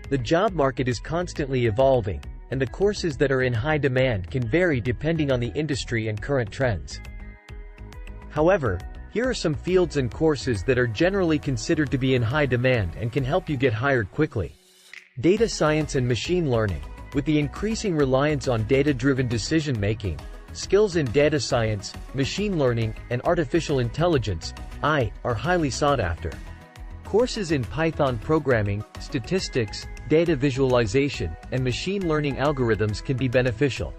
The job market is constantly evolving, and the courses that are in high demand can vary depending on the industry and current trends. However, here are some fields and courses that are generally considered to be in high demand and can help you get hired quickly. Data science and machine learning. With the increasing reliance on data-driven decision-making, skills in data science, machine learning, and artificial intelligence (AI) are highly sought after. Courses in Python programming, statistics, data visualization, and machine learning algorithms can be beneficial.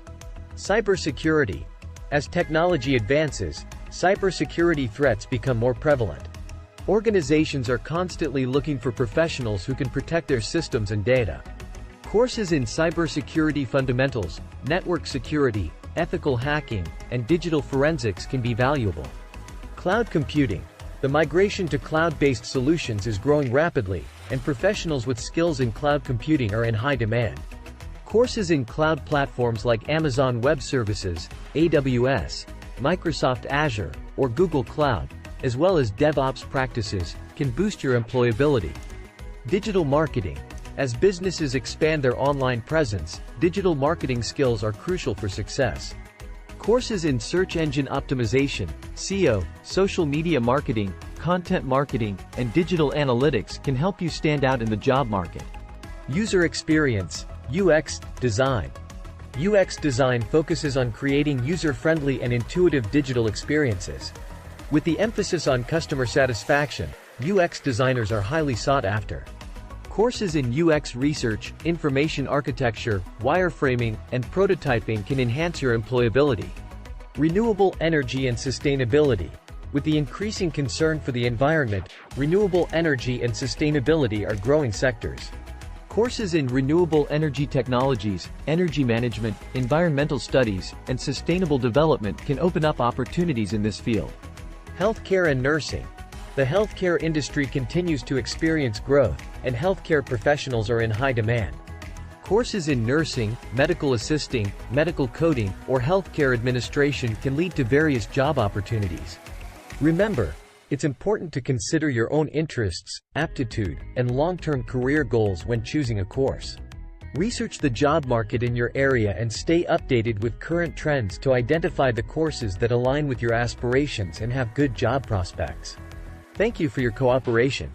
Cybersecurity. As technology advances, cybersecurity threats become more prevalent. Organizations are constantly looking for professionals who can protect their systems and data. Courses in cybersecurity fundamentals, network security, ethical hacking, and digital forensics can be valuable. Cloud computing. The migration to cloud-based solutions is growing rapidly, and professionals with skills in cloud computing are in high demand. Courses in cloud platforms like Amazon Web Services, AWS, Microsoft Azure, or Google Cloud, as well as DevOps practices, can boost your employability. Digital marketing. As businesses expand their online presence, digital marketing skills are crucial for success. Courses in search engine optimization, SEO, social media marketing, content marketing, and digital analytics can help you stand out in the job market. User experience, UX design. UX design focuses on creating user-friendly and intuitive digital experiences. With the emphasis on customer satisfaction, UX designers are highly sought after. Courses in UX research, information architecture, wireframing, and prototyping can enhance your employability. Renewable energy and sustainability. With the increasing concern for the environment, renewable energy and sustainability are growing sectors. Courses in renewable energy technologies, energy management, environmental studies, and sustainable development can open up opportunities in this field. Healthcare and nursing. The healthcare industry continues to experience growth, and healthcare professionals are in high demand. Courses in nursing, medical assisting, medical coding, or healthcare administration can lead to various job opportunities. Remember, it's important to consider your own interests, aptitude, and long-term career goals when choosing a course. Research the job market in your area and stay updated with current trends to identify the courses that align with your aspirations and have good job prospects. Thank you for your cooperation.